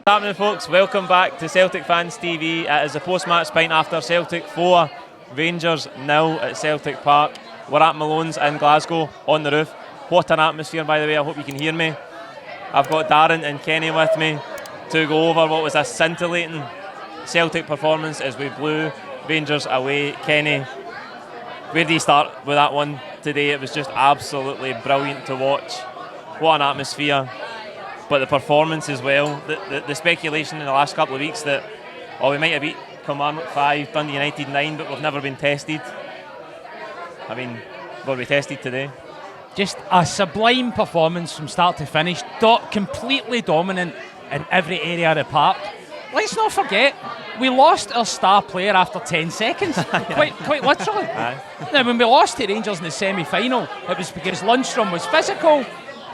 What's happening, folks? Welcome back to Celtic Fans TV. It is the post-match pint after Celtic 4, Rangers 0 at Celtic Park. We're at Malone's in Glasgow on the roof. What an atmosphere, by the way. I hope you can hear me. I've got Darren and Kenny with me to go over what was a scintillating Celtic performance as we blew Rangers away. Kenny, where do you start with that one today? It was just absolutely brilliant to watch. What an atmosphere. But the performance as well, the speculation in the last couple of weeks that we might have beat Kilmarnock 5, Dundee United 9, but we've never been tested. I mean, were we tested today? Just a sublime performance from start to finish, completely dominant in every area of the park. Let's not forget, we lost our star player after 10 seconds, quite literally. Aye. Now, when we lost to Rangers in the semi-final, it was because Lundstrom was physical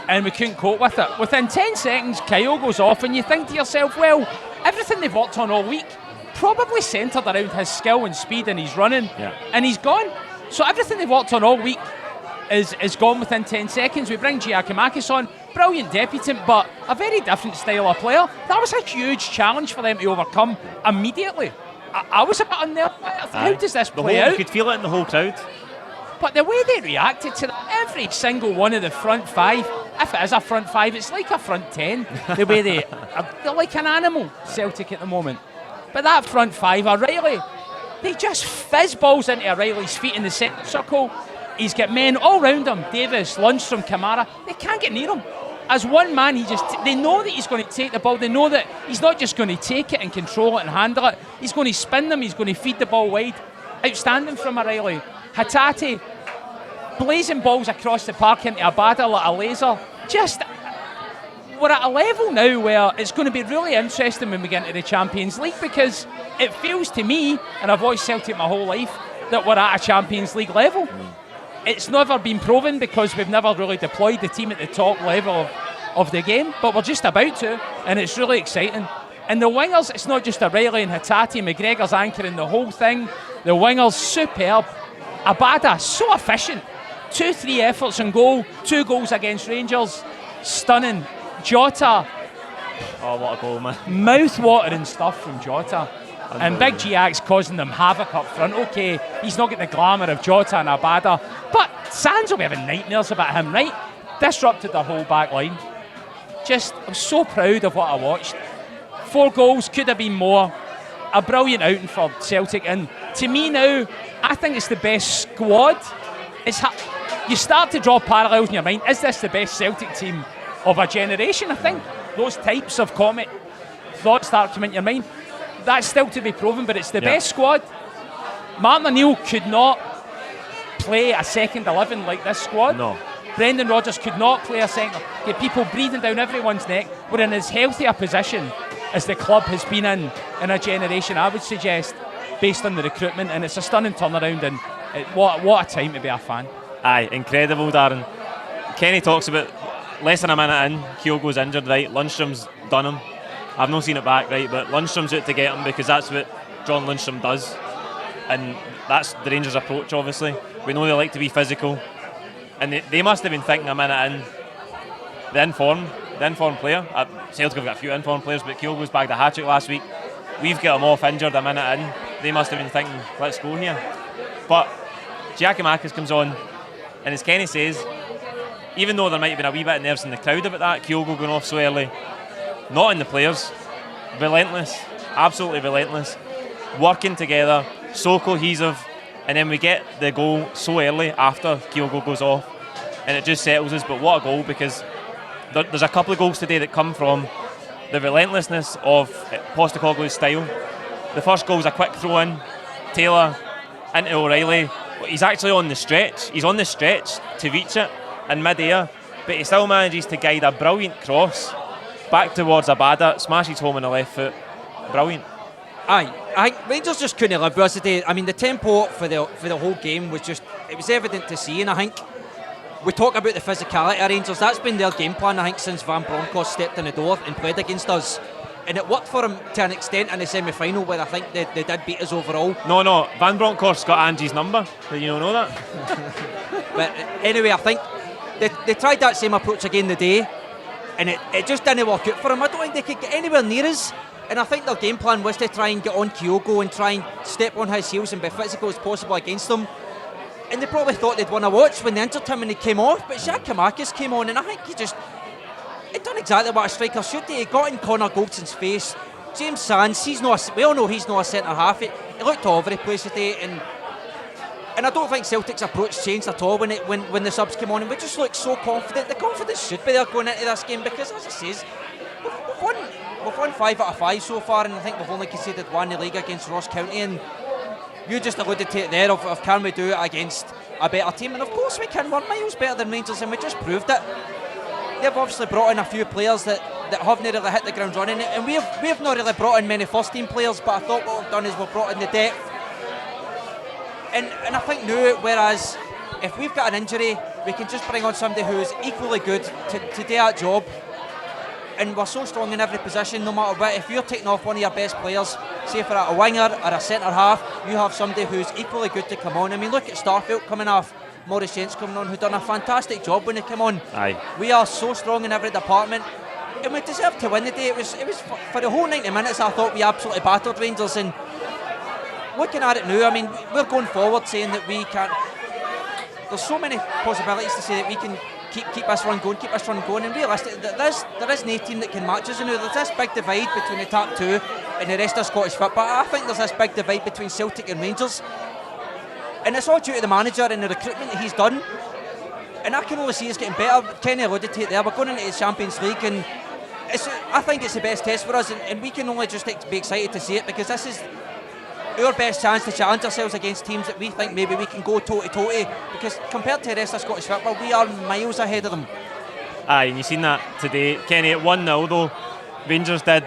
and we couldn't cope with it. Within 10 seconds, Kyle goes off and you think to yourself, well, everything they've worked on all week probably centred around his skill and speed and his running, and he's gone. So everything they've worked on all week is gone within 10 seconds. We bring Giacomakis on, brilliant debutant, but a very different style of player. That was a huge challenge for them to overcome immediately. I was a bit unnerved. How does this play out? You could feel it in the whole crowd. But the way they reacted to that, every single one of the front five, if it is a front five, it's like a front 10. The way they're like an animal, Celtic at the moment. But that front five, O'Reilly, they just fizz balls into O'Reilly's feet in the centre circle. He's got men all round him, Davis, Lundstrom, Kamara. They can't get near him. As one man, they know that he's going to take the ball. They know that he's not just going to take it and control it and handle it. He's going to spin them. He's going to feed the ball wide. Outstanding from O'Reilly. Hatate, blazing balls across the park into Abada like a laser. Just, we're at a level now where it's going to be really interesting when we get into the Champions League, because it feels to me, and I've watched Celtic my whole life, that we're at a Champions League level. It's never been proven because we've never really deployed the team at the top level of the game, but we're just about to, and it's really exciting. And the wingers, it's not just O'Reilly and Hatate, McGregor's anchoring the whole thing. The wingers, superb. Abada, so efficient. 2-3 efforts in goal, 2 goals against Rangers. Stunning. Jota. Oh, what a goal, man. Mouth-watering stuff from Jota. And Big Giac's causing them havoc up front. Okay, he's not got the glamour of Jota and Abada, but Sands will be having nightmares about him, right? Disrupted their whole back line. Just, I'm so proud of what I watched. 4 goals, could have been more. A brilliant outing for Celtic, and to me now, I think it's the best squad. You start to draw parallels in your mind. Is this the best Celtic team of a generation? I think those types of thoughts start coming into your mind. That's still to be proven, but it's the best squad. Martin O'Neill could not play a second 11 like this squad. No. Brendan Rodgers could not play a second. Get people breathing down everyone's neck. We're in as healthy a position as the club has been in a generation, I would suggest, based on the recruitment, and it's a stunning turnaround, and what a time to be a fan. Aye, incredible, Darren. Kenny talks about less than a minute in, Kyogo's injured, right? Lundstrom's done him. I've not seen it back, right, but Lundstrom's out to get him because that's what John Lundstrom does, and that's the Rangers' approach, obviously. We know they like to be physical, and they must have been thinking a minute in, the informed player. Celtic have got a few informed players, but Kyogo's bagged a hat-trick last week. We've got him off injured a minute in. They must have been thinking, let's go here. But Giacomakis comes on, and as Kenny says, even though there might have been a wee bit of nerves in the crowd about that, Kyogo going off so early, not in the players. Relentless, absolutely relentless. Working together, so cohesive, and then we get the goal so early after Kyogo goes off, and it just settles us. But what a goal, because there's a couple of goals today that come from the relentlessness of Postecoglou's style. The first goal is a quick throw in, Taylor into O'Reilly. He's actually on the stretch. He's on the stretch to reach it in mid-air, but he still manages to guide a brilliant cross back towards Abada, smashes home on the left foot. Brilliant. Aye, Rangers just couldn't live with us today. I mean, the tempo for the whole game was just, it was evident to see, and I think we talk about the physicality of Rangers. That's been their game plan, I think, since Van Bronckhorst stepped in the door and played against us. And it worked for them to an extent in the semi-final, where I think they did beat us overall. No, Van Bronckhorst got Angie's number. Did you not know that? But anyway, I think they tried that same approach again today. and it just didn't work out for them. I don't think they could get anywhere near us, and I think their game plan was to try and get on Kyogo and try and step on his heels and be physical as possible against them. And they probably thought they'd won a watch when they entered him and he came off, but Giacomakis came on, and I think he done exactly what a striker should do. He got in Connor Goldson's face. James Sands, we all know he's not a centre half. He looked all over the place today, and I don't think Celtic's approach changed at all when the subs came on, and we just looked so confident. The confidence should be there going into this game, because, as it says, we've won 5 out of 5 so far, and I think we've only conceded 1 in the league against Ross County, and you just alluded to it there of can we do it against a better team, and of course we can. We're miles better than Rangers, and we just proved it. They've obviously brought in a few players that haven't really hit the ground running, and we've not really brought in many first team players, but I thought what we've done is we've brought in the depth, and I think now, whereas if we've got an injury, we can just bring on somebody who is equally good to do that job. And we're so strong in every position, no matter what. If you're taking off one of your best players, say for a winger or a centre half, you have somebody who's equally good to come on. I mean, look at Starfield coming off, Maurice Gents coming on, who done a fantastic job when they came on. Aye. We are so strong in every department, and we deserved to win the day. It was for the whole 90 minutes, I thought we absolutely battered Rangers, and looking at it now, I mean, we're going forward saying that we can't. There's so many possibilities to say that we can keep this run going, and realistically, there is no team that can match us. You know, there's this big divide between the top 2 and the rest of Scottish football. I think there's this big divide between Celtic and Rangers, and it's all due to the manager and the recruitment that he's done, and I can only see it's getting better. Kenny alluded to it there, we're going into the Champions League, and I think it's the best test for us, and we can only just be excited to see it, because this is our best chance to challenge ourselves against teams that we think maybe we can go toe-to-toe, because compared to the rest of Scottish football, we are miles ahead of them. Aye, and you've seen that today. Kenny, at 1-0 though, Rangers did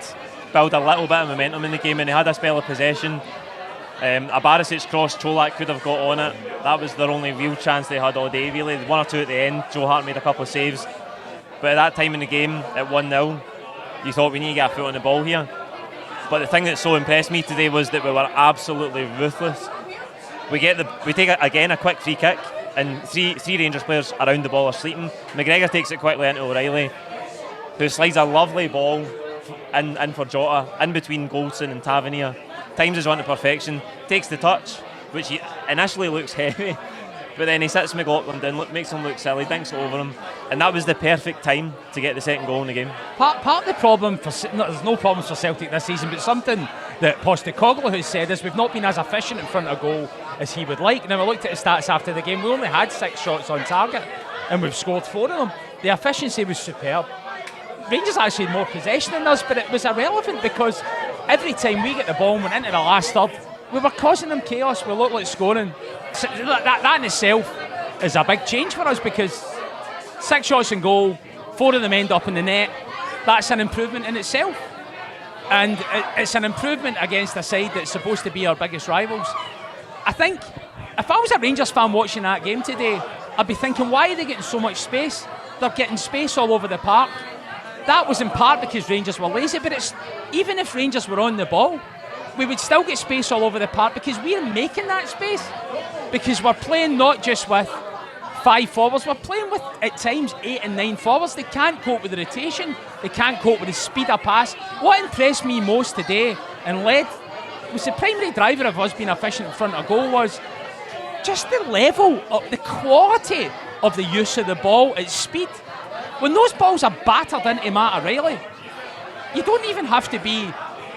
build a little bit of momentum in the game, and they had a spell of possession. A Barisic's cross, Cholak could have got on it. That was their only real chance they had all day, really. 1 or 2 at the end. Joe Hart made a couple of saves, but at that time in the game, at 1-0, you thought we need to get a foot on the ball here. But the thing that so impressed me today was that we were absolutely ruthless. We take a quick free kick, and three Rangers players around the ball are sleeping. McGregor takes it quickly into O'Reilly, who slides a lovely ball in for Jota, in between Goldson and Tavernier. Times his one to perfection, takes the touch, which he initially looks heavy, but then he sits McLaughlin down, makes him look silly, dinks it over him, and that was the perfect time to get the second goal in the game. Part of the problem, there's no problems for Celtic this season, but something that Postecoglou has said is we've not been as efficient in front of goal as he would like. Now, I looked at the stats after the game, we only had 6 shots on target, and we've scored 4 of them. The efficiency was superb. Rangers actually had more possession than us, but it was irrelevant, because every time we get the ball and went into the last third, we were causing them chaos. We looked like scoring. So that in itself is a big change for us, because 6 shots in goal, 4 of them end up in the net. That's an improvement in itself, and it's an improvement against a side that's supposed to be our biggest rivals. I think if I was a Rangers fan watching that game today, I'd be thinking, why are they getting so much space? They're getting space all over the park. That was in part because Rangers were lazy, but even if Rangers were on the ball, we would still get space all over the park, because we're making that space, because we're playing not just with 5 forwards, we're playing with at times 8 and 9 forwards. They can't cope with the rotation, they can't cope with the speed of pass. What impressed me most today and was the primary driver of us being efficient in front of goal was just the level of the quality of the use of the ball at speed. When those balls are battered into Matt O'Reilly, you don't even have to be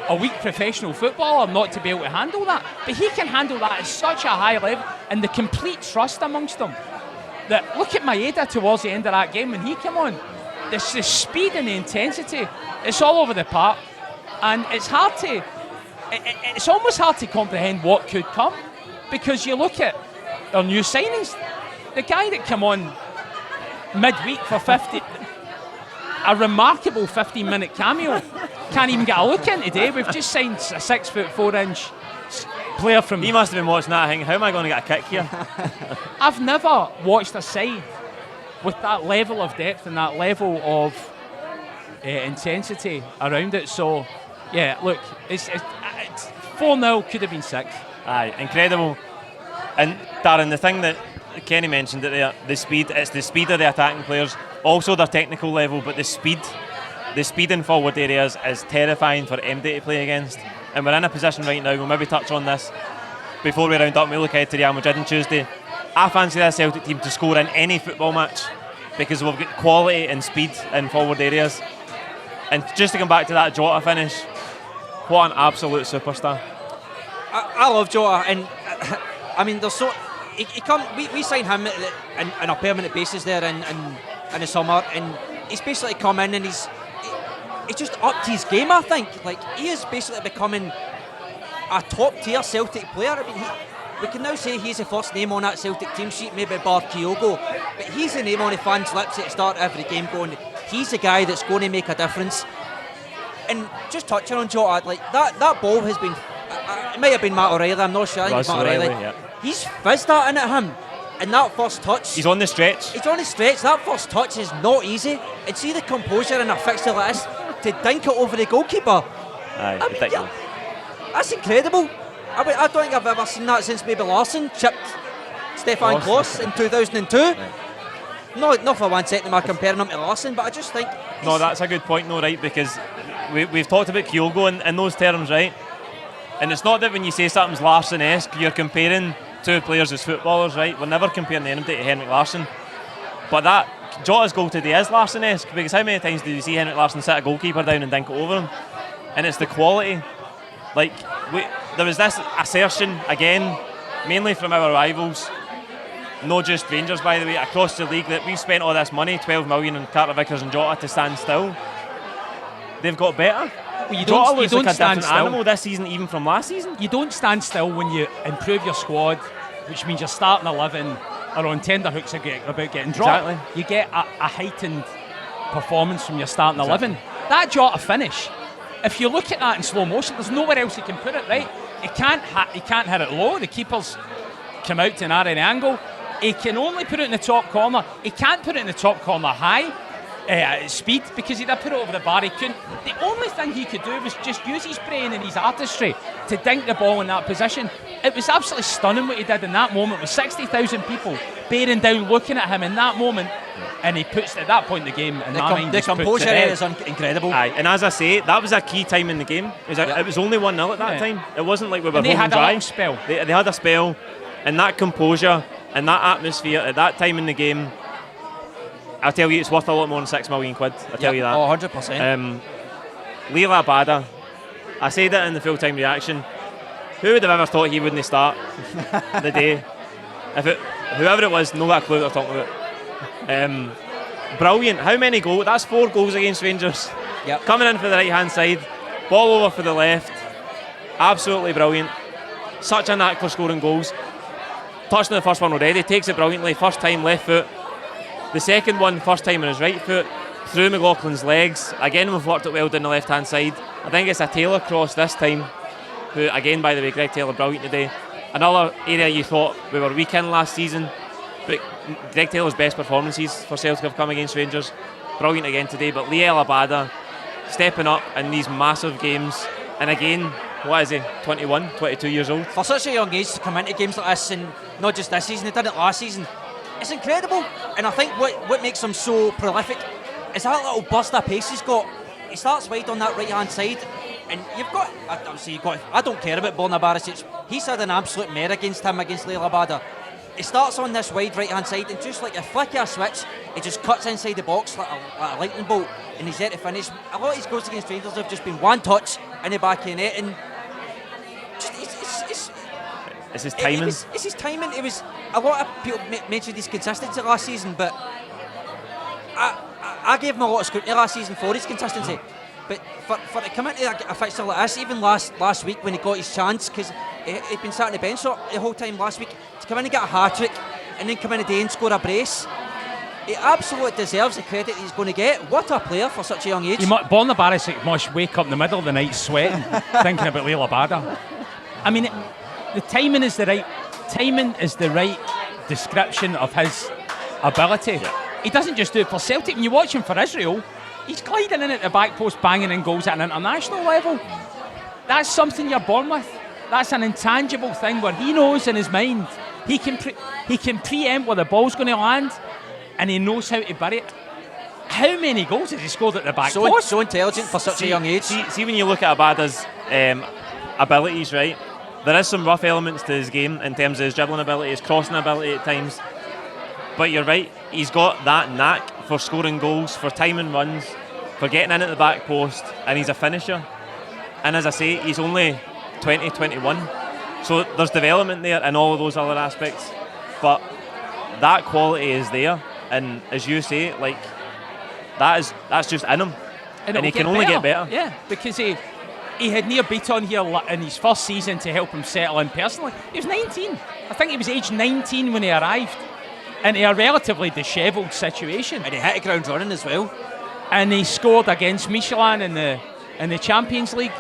a weak professional footballer not to be able to handle that. But he can handle that at such a high level, and the complete trust amongst them. That look at Maeda towards the end of that game when he came on. The speed and the intensity, it's all over the park, and it's almost hard to comprehend what could come, because you look at our new signings. The guy that came on midweek for 50, a remarkable 15-minute cameo, can't even get a look in today. We've just signed a 6'4" player from. He must have been watching that thinking, how am I going to get a kick here? I've never watched a side with that level of depth and that level of intensity around it. So, yeah, look, it's 4-0, could have been 6. Aye, incredible. And Darren, the thing that Kenny mentioned it there, the speed, it's the speed of the attacking players. Also their technical level, but the speed in forward areas is terrifying for MD to play against. And we're in a position right now, we'll maybe touch on this before we round up and we look ahead to Real Madrid on Tuesday. I fancy this Celtic team to score in any football match because we've got quality and speed in forward areas. And just to come back to that Jota finish, what an absolute superstar. I love Jota, and I mean, there's so we signed him on a permanent basis there in the summer, and he's basically come in and he's just upped his game. I think he is basically becoming a top tier Celtic player. I mean, we can now say he's the first name on that Celtic team sheet, maybe bar Kyogo, but he's the name on the fans' lips at the start of every game, going, he's the guy that's going to make a difference. And just touching on Jota, that ball has been, it might have been Matt O'Reilly, I'm not sure. I think it's Matt O'Reilly. Yeah. He's fizzed that in at him. And that first touch... He's on the stretch. That first touch is not easy. And see the composure in a fixture like this to dink it over the goalkeeper. Aye, ridiculous. That's incredible. I don't think I've ever seen that since maybe Larsson chipped Stefan Klos in 2002. Right. Not for 1 second am I comparing him to Larsson, but I just think... No, that's a good point, no, right, because we've talked about Kyogo in those terms, right? And it's not that when you say something's Larsson-esque, you're comparing two players as footballers, right? We're never comparing anybody to Henrik Larsson. But that Jota's goal today is Larsson-esque, because how many times did you see Henrik Larsson sit a goalkeeper down and dink it over him? And it's the quality. There was this assertion, again, mainly from our rivals, not just Rangers, by the way, across the league, that we've spent all this money, 12 million on Carter Vickers and Jota, to stand still. They've got better. Well, Jota looks like a different animal this season, even from last season. You don't stand still when you improve your squad, which means you're starting 11 are on tender hooks about getting dropped. Exactly. You get a heightened performance from your starting 11. That Jota finish, if you look at that in slow motion, there's nowhere else he can put it, right? He can't hit it low. The keepers come out to narrow the angle. He can only put it in the top corner. He can't put it in the top corner high speed, because he'd have put it over the bar. He couldn't. The only thing he could do was just use his brain and his artistry to dink the ball in that position. It was absolutely stunning what he did in that moment, with 60,000 people bearing down looking at him in that moment, and he puts it at that point in the game. And the composure is incredible. Aye, and as I say, that was a key time in the game. It was only 1-0 at that time. It wasn't like we were and they home had dry. A long spell. They had a spell, and that composure and that atmosphere at that time in the game, I'll tell you, it's worth a lot more than £6 million. I'll tell you that. Oh, 100%. Liel Abada, I said it in the full-time reaction. Who would have ever thought he wouldn't start the day? Whoever it was, no got a clue what they're talking about. Brilliant. How many goals? That's 4 goals against Rangers. Yep. Coming in for the right-hand side, ball over for the left. Absolutely brilliant. Such a knack for scoring goals. Touching the first one already, takes it brilliantly. First time left foot. The second one, first time on his right foot, through McLaughlin's legs. Again, we've worked it well down the left-hand side. I think it's a Taylor cross this time, who, again, by the way, Greg Taylor, brilliant today. Another area you thought we were weak in last season, but Greg Taylor's best performances for Celtic have come against Rangers. Brilliant again today, but Liel Abada stepping up in these massive games. And again, what is he, 21, 22 years old? For such a young age to come into games like this, and not just this season, he did it last season, it's incredible. And I think what makes him so prolific is that little burst of pace he's got. He starts wide on that right hand side, and I don't care about Borna Barisic. He's had an absolute mare against Liel Abada. He starts on this wide right hand side, and just like a flick of a switch, he just cuts inside the box like a lightning bolt, and he's there to finish. A lot of his goals against Rangers have just been one touch in the back of the net, and it's his timing. It's his timing. It was a lot of people mentioned his consistency last season, but I gave him a lot of scrutiny last season for his consistency. But for to come into a fixture like this, even last week when he got his chance, because he'd been sat on the bench the whole time last week, to come in and get a hat-trick and then come in today and score a brace, he absolutely deserves the credit he's going to get. What a player for such a young age. Borna Barisic must wake up in the middle of the night sweating, thinking about Liel Abada. I mean, the timing is the right description of his ability. Yeah. He doesn't just do it for Celtic. When you watch him for Israel, he's gliding in at the back post, banging in goals at an international level. That's something you're born with. That's an intangible thing where he knows in his mind he can preempt where the ball's going to land, and he knows how to bury it. How many goals has he scored at the back So, post? so intelligent for such a young age. See when you look at Abada's abilities, right? There is some rough elements to his game in terms of his dribbling ability, his crossing ability at times. But you're right, he's got that knack for scoring goals, for timing runs, for getting in at the back post, and he's a finisher. And as I say, he's only 20, 21. So there's development there in all of those other aspects. But that quality is there. And as you say, like, that's just in him. And he can only get better. Yeah, because he had near Beaton here in his first season to help him settle in personally. He was 19. I think he was age 19 when he arrived into a relatively dishevelled situation. And he hit the ground running as well. And he scored against Michelin in the Champions League.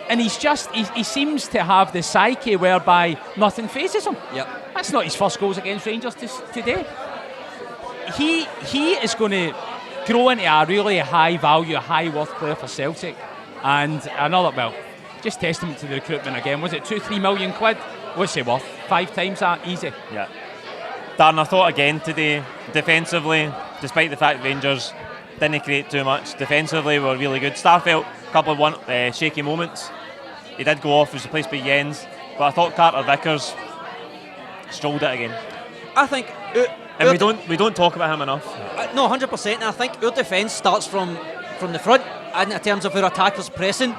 And he seems to have the psyche whereby nothing phases him. Yep. That's not his first goals against Rangers today. He is going to grow into a really high value, high worth player for Celtic. And just testament to the recruitment again. Was it 2-3 million quid? What's he worth? 5 times that? Easy. Yeah. Darren, I thought again today, defensively, despite the fact Rangers didn't create too much, defensively we were really good. Starfelt, a couple of shaky moments. He did go off, he was replaced by Jens, but I thought Carter Vickers strolled it again. I think... and we don't talk about him enough. No, 100%. And I think our defence starts from the front, and in terms of our attackers pressing.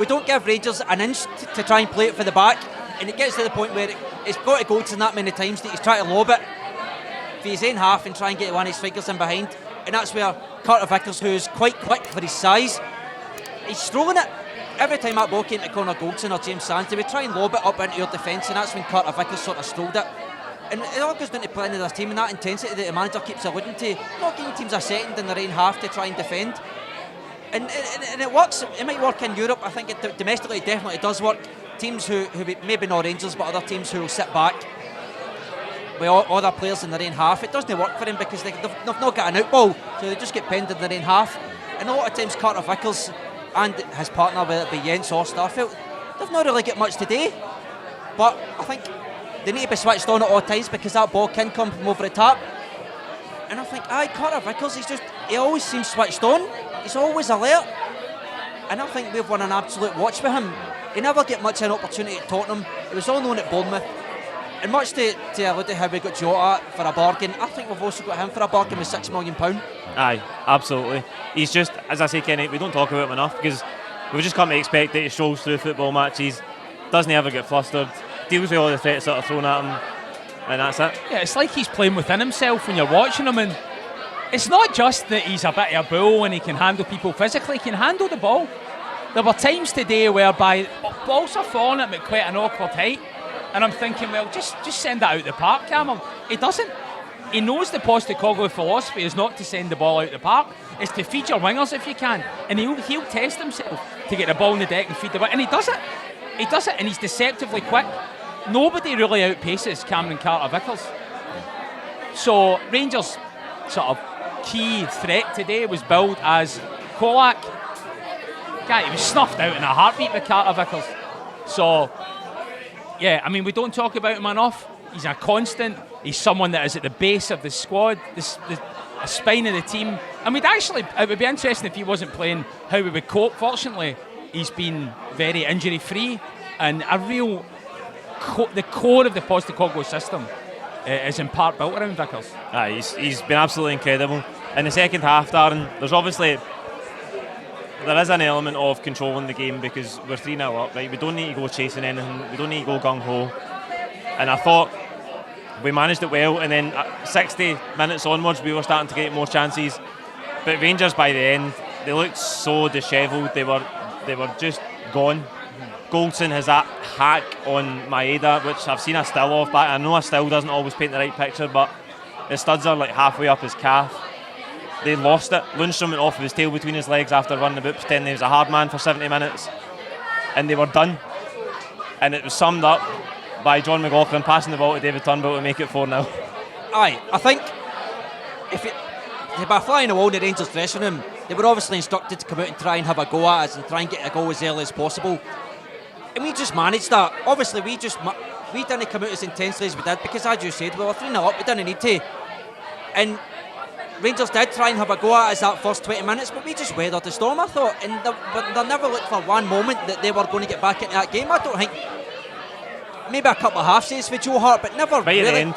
We don't give Rangers an inch to try and play it for the back, and it gets to the point where it's got to go to that many times that he's trying to lob it for his own half and try and get one of his strikers in behind. And that's where Carter Vickers, who's quite quick for his size, he's strolling it. Every time that ball came to Connor Goldson or James Sands, they would try and lob it up into our defence, and that's when Carter Vickers sort of strolled it. And it all goes down to playing in this team, and that intensity that the manager keeps alluding to, not giving teams a second in their own half to try and defend. And it works. It might work in Europe. I think domestically it definitely does work. Teams who maybe not Rangers, but other teams who will sit back with all their players in their own half, it doesn't work for them because they've not got an out ball, so they just get penned in their own half. And a lot of times Carter Vickers and his partner, whether it be Jens or Starfelt, they've not really got much today. But I think they need to be switched on at all times because that ball can come from over the top. And I think, Carter Vickers, he always seems switched on. He's always alert. And I think we've won an absolute watch with him. He never get much an opportunity at Tottenham. He was all known at Bournemouth. And much to allude to how we got Jota for a bargain, I think we've also got him for a bargain with £6 million. Aye, absolutely. He's just, as I say, Kenny, we don't talk about him enough because we've just come to expect that he strolls through football matches, doesn't ever get flustered, deals with all the threats that are thrown at him, and that's it. Yeah, it's like he's playing within himself when you're watching him, and it's not just that he's a bit of a bull and he can handle people physically, he can handle the ball. There were times today whereby balls are falling at him at quite an awkward height, and I'm thinking, well, just send that out the park, Cameron. He doesn't. He knows the Postecoglou philosophy is not to send the ball out the park, it's to feed your wingers if you can, and he'll test himself to get the ball in the deck and feed the wingers, and he does it. He does it, and he's deceptively quick. Nobody really outpaces Cameron Carter-Vickers. So Rangers' sort of key threat today was billed as Kolak. Guy, he was snuffed out in a heartbeat with Carter-Vickers. So, yeah, I mean, we don't talk about him enough. He's a constant. He's someone that is at the base of the squad, the spine of the team. And it would be interesting if he wasn't playing, how we would cope. Fortunately, he's been very injury-free, and a real the core of the Postecoglou system is in part built around Vickers. He's been absolutely incredible. In the second half, Darren, there is an element of controlling the game because we're 3-0 up, right? We don't need to go chasing anything, we don't need to go gung-ho. And I thought we managed it well, and then 60 minutes onwards we were starting to get more chances. But Rangers by the end, they looked so dishevelled, they were just gone. Goldson has that hack on Maeda, which I've seen a still of, but I know a still doesn't always paint the right picture, but his studs are like halfway up his calf. They lost it. Lundstrom went off with his tail between his legs after running about pretending he was a hard man for 70 minutes, and they were done. And it was summed up by John McLaughlin passing the ball to David Turnbull to make it 4-0. Aye, I think by flying the wall in the Rangers dressing room, they were obviously instructed to come out and try and have a go at us and try and get a goal as early as possible. And we just managed that. Obviously, we didn't come out as intensely as we did because, as you said, we were 3-0 up, we didn't need to. And Rangers did try and have a go at us that first 20 minutes, but we just weathered the storm, I thought. And they never looked for one moment that they were going to get back into that game. I don't think. Maybe a couple of half saves for Joe Hart, but never Right really. at the end.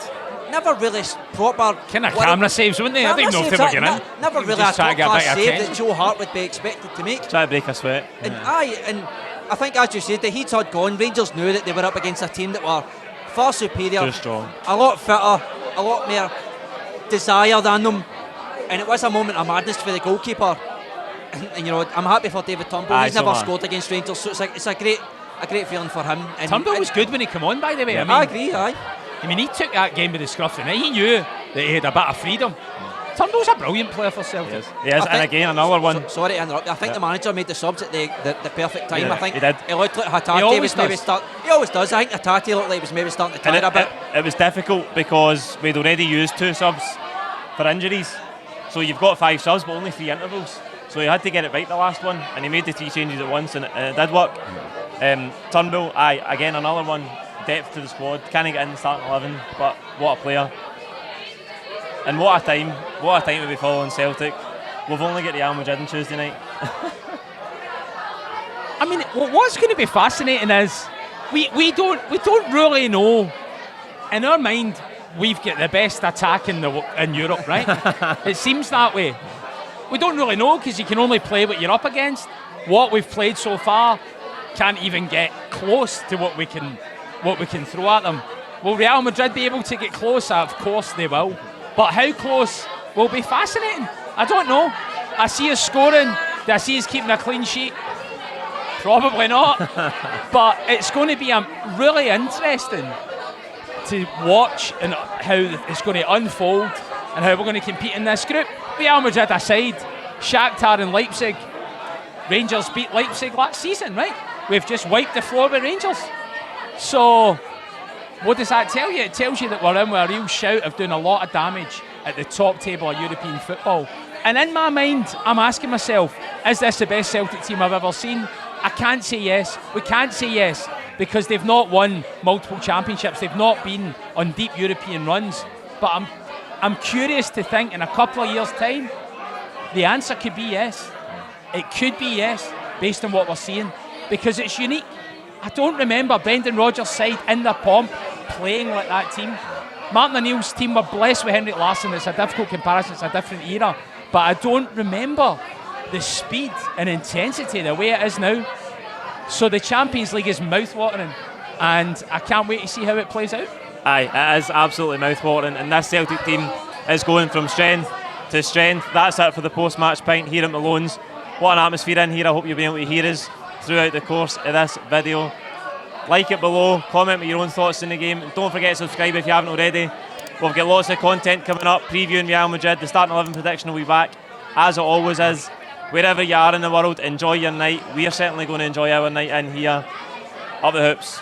Never really proper. Kind of camera saves, wouldn't they? I didn't know if they were getting in. Never He was really a just trying to get a top-class bit of save that attention. Joe Hart would be expected to make. Try to break a sweat. And I think, as you said, the heat had gone. Rangers knew that they were up against a team that were far superior, Too strong. a lot fitter, a lot more desire than them, and it was a moment of madness for the goalkeeper. And you know, I'm happy for David Turnbull. Aye, He's so never am I. scored against Rangers, so it's a great feeling for him. And Turnbull was good when he came on, by the way. I agree. Aye. I mean, he took that game with the scruff tonight. He knew that he had a bit of freedom. Turnbull's a brilliant player for Celtic. Yes, he is. I And think- again, another one. Sorry to interrupt. I think the manager made the subs at the perfect time. Yeah, I think he did. It looked like He Hatate always was maybe does. He always does. I think Hatate looked like he was maybe starting to And tire a bit. it was difficult because we'd already used 2 subs for injuries. So you've got 5 subs, but only 3 intervals. So he had to get it right the last one, and he made the 3 changes at once, and it did work. Turnbull, again, another one. Depth to the squad. Can't get in the starting 11, but what a player. And what a time to be following Celtic. We've only got Real Madrid on Tuesday night. I mean, what's going to be fascinating is we don't really know. In our mind, we've got the best attack in Europe, right? It seems that way. We don't really know because you can only play what you're up against. What we've played so far can't even get close to what we can throw at them. Will Real Madrid be able to get close? Of course they will. But how close will be fascinating. I don't know. I see us scoring. Do I see us keeping a clean sheet? Probably not. But it's going to be really interesting to watch and how it's going to unfold and how we're going to compete in this group. Real Madrid aside, Shakhtar and Leipzig. Rangers beat Leipzig last season, right? We've just wiped the floor with Rangers. So, what does that tell you? It tells you that we're in with a real shout of doing a lot of damage at the top table of European football. And in my mind, I'm asking myself, is this the best Celtic team I've ever seen? I can't say yes. We can't say yes because they've not won multiple championships. They've not been on deep European runs. But I'm curious to think in a couple of years' time, the answer could be yes. It could be yes, based on what we're seeing, because it's unique. I don't remember Brendan Rodgers' side in their pomp playing like that team. Martin O'Neill's team were blessed with Henrik Larsson. It's a difficult comparison, it's a different era. But I don't remember the speed and intensity the way it is now. So the Champions League is mouth-watering, and I can't wait to see how it plays out. Aye, it is absolutely mouth-watering, and this Celtic team is going from strength to strength. That's it for the post-match pint here at Malone's. What an atmosphere in here. I hope you'll be able to hear us throughout the course of this video. Like it below, comment with your own thoughts in the game. Don't forget to subscribe if you haven't already. We've got lots of content coming up, previewing Real Madrid. The starting 11 prediction will be back, as it always is. Wherever you are in the world, enjoy your night. We are certainly going to enjoy our night in here. Up the hoops.